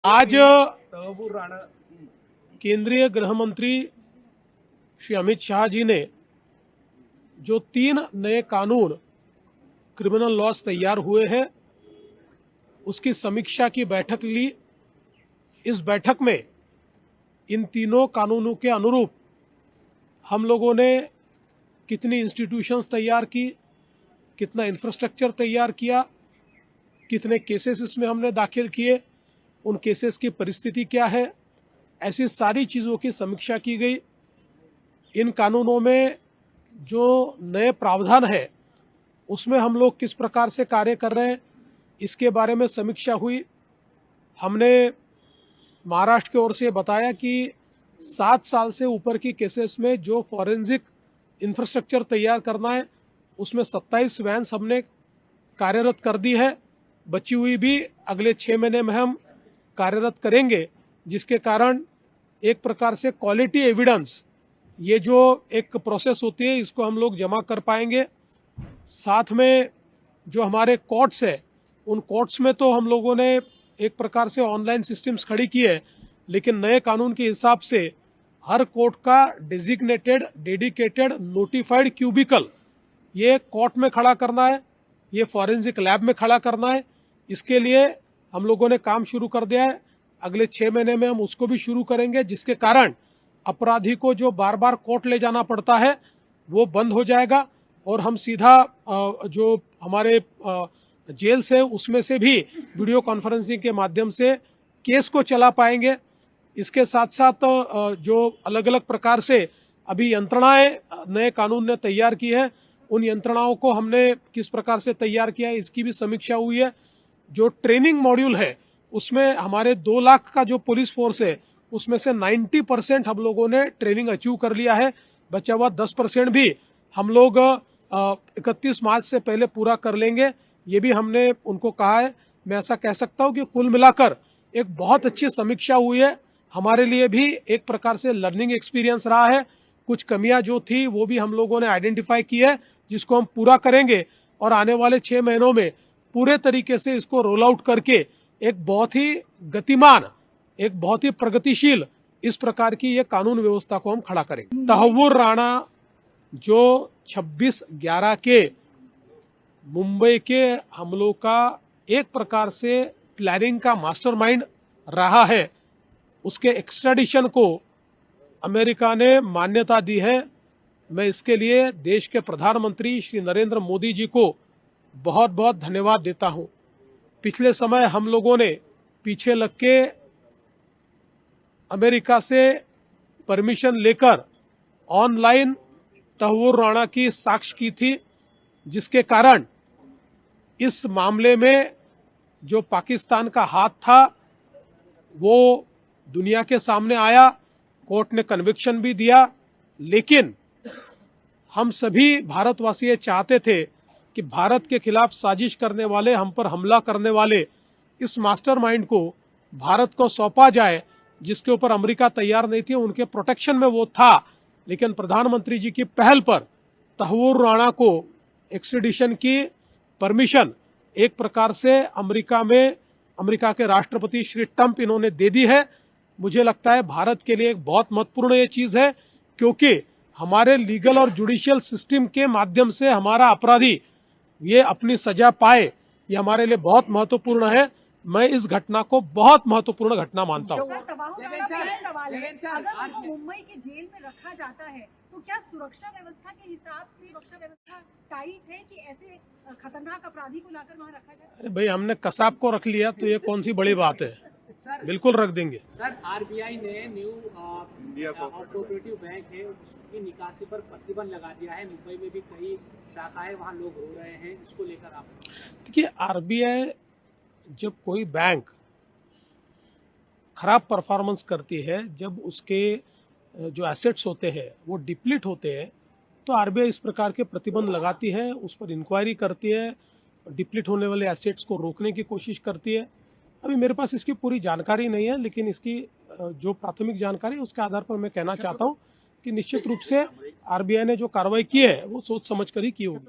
आज केंद्रीय गृह मंत्री श्री अमित शाह जी ने जो 3 नए कानून क्रिमिनल लॉज तैयार हुए हैं उसकी समीक्षा की बैठक ली। इस बैठक में इन तीनों कानूनों के अनुरूप हम लोगों ने कितनी इंस्टीट्यूशंस तैयार की, कितना इंफ्रास्ट्रक्चर तैयार किया, कितने केसेस इसमें हमने दाखिल किए, उन केसेस की परिस्थिति क्या है, ऐसी सारी चीज़ों की समीक्षा की गई। इन कानूनों में जो नए प्रावधान है उसमें हम लोग किस प्रकार से कार्य कर रहे हैं इसके बारे में समीक्षा हुई। हमने महाराष्ट्र की ओर से बताया कि 7 साल से ऊपर की केसेस में जो फॉरेंसिक इंफ्रास्ट्रक्चर तैयार करना है उसमें 27 वैन्स हमने कार्यरत कर दी है। बची हुई भी अगले 6 महीने में हम कार्यरत करेंगे, जिसके कारण एक प्रकार से क्वालिटी एविडेंस, ये जो एक प्रोसेस होती है, इसको हम लोग जमा कर पाएंगे। साथ में जो हमारे कोर्ट्स है, उन कोर्ट्स में तो हम लोगों ने एक प्रकार से ऑनलाइन सिस्टम्स खड़ी की है, लेकिन नए कानून के हिसाब से हर कोर्ट का डेजिग्नेटेड, डेडिकेटेड, नोटिफाइड क्यूबिकल ये कोर्ट में खड़ा करना है, ये फॉरेंसिक लैब में खड़ा करना है। इसके लिए हम लोगों ने काम शुरू कर दिया है। अगले 6 महीने में हम उसको भी शुरू करेंगे, जिसके कारण अपराधी को जो बार बार कोर्ट ले जाना पड़ता है वो बंद हो जाएगा और हम सीधा जो हमारे जेल से उसमें से भी वीडियो कॉन्फ्रेंसिंग के माध्यम से केस को चला पाएंगे। इसके साथ साथ जो अलग अलग प्रकार से अभी यंत्रणाएं नए कानून ने तैयार की है, उन यंत्रणाओं को हमने किस प्रकार से तैयार किया है इसकी भी समीक्षा हुई है। जो ट्रेनिंग मॉड्यूल है उसमें हमारे 2 लाख का जो पुलिस फोर्स है उसमें से 90% हम लोगों ने ट्रेनिंग अचीव कर लिया है। बचा हुआ 10% भी हम लोग 31 मार्च से पहले पूरा कर लेंगे, ये भी हमने उनको कहा है। मैं ऐसा कह सकता हूं कि कुल मिलाकर एक बहुत अच्छी समीक्षा हुई है। हमारे लिए भी एक प्रकार से लर्निंग एक्सपीरियंस रहा है। कुछ कमियां जो थी वो भी हम लोगों ने आइडेंटिफाई की है, जिसको हम पूरा करेंगे और आने वाले 6 महीनों में पूरे तरीके से इसको रोल आउट करके एक बहुत ही गतिमान, एक बहुत ही प्रगतिशील इस प्रकार की ये कानून व्यवस्था को हम खड़ा करेंगे। तहव्वुर राणा जो 26/11 के मुंबई के हमलों का एक प्रकार से प्लानिंग का मास्टरमाइंड रहा है, उसके एक्स्ट्राडिशन को अमेरिका ने मान्यता दी है। मैं इसके लिए देश के प्रधानमंत्री श्री नरेंद्र मोदी जी को बहुत बहुत धन्यवाद देता हूं। पिछले समय हम लोगों ने पीछे लग के अमेरिका से परमिशन लेकर ऑनलाइन तहव्वुर राणा की साक्ष्य की थी, जिसके कारण इस मामले में जो पाकिस्तान का हाथ था वो दुनिया के सामने आया। कोर्ट ने कन्विक्शन भी दिया, लेकिन हम सभी भारतवासी ये चाहते थे कि भारत के खिलाफ साजिश करने वाले, हम पर हमला करने वाले इस मास्टरमाइंड को भारत को सौंपा जाए, जिसके ऊपर अमेरिका तैयार नहीं थी, उनके प्रोटेक्शन में वो था। लेकिन प्रधानमंत्री जी की पहल पर तहव्वुर राणा को एक्स्ट्रेडिशन की परमिशन एक प्रकार से अमेरिका के राष्ट्रपति श्री ट्रंप इन्होंने दे दी है। मुझे लगता है भारत के लिए एक बहुत महत्वपूर्ण ये चीज है, क्योंकि हमारे लीगल और जुडिशियल सिस्टम के माध्यम से हमारा अपराधी ये अपनी सजा पाए, ये हमारे लिए बहुत महत्वपूर्ण है। मैं इस घटना को बहुत महत्वपूर्ण घटना मानता हूँ। अगर मुंबई की जेल में रखा जाता है तो क्या सुरक्षा व्यवस्था के हिसाब से सुरक्षा व्यवस्था टाइट है कि ऐसे खतरनाक अपराधी को लाकर वहाँ रखा जाए? अरे भाई, हमने कसाब को रख लिया तो ये कौन सी बड़ी बात है। बिल्कुल रख देंगे। सर, आरबीआई ने न्यू कोऑपरेटिव बैंक है उसकी निकासी पर प्रतिबंध लगा दिया है। मुंबई में भी कई शाखाएं, वहां लोग रो रहे हैं, इसको लेकर आप? देखिए, आरबीआई जब कोई बैंक खराब परफॉर्मेंस करती है, जब उसके जो एसेट्स होते हैं वो डिप्लीट होते हैं, तो आरबीआई इस प्रकार के प्रतिबंध लगाती है, उस पर इंक्वायरी करती है, डिप्लीट होने वाले एसेट्स को रोकने की कोशिश करती है। अभी मेरे पास इसकी पूरी जानकारी नहीं है, लेकिन इसकी जो प्राथमिक जानकारी है उसके आधार पर मैं कहना चाहता हूं कि निश्चित रूप से आरबीआई ने जो कार्रवाई की है वो सोच समझ कर ही की होगी।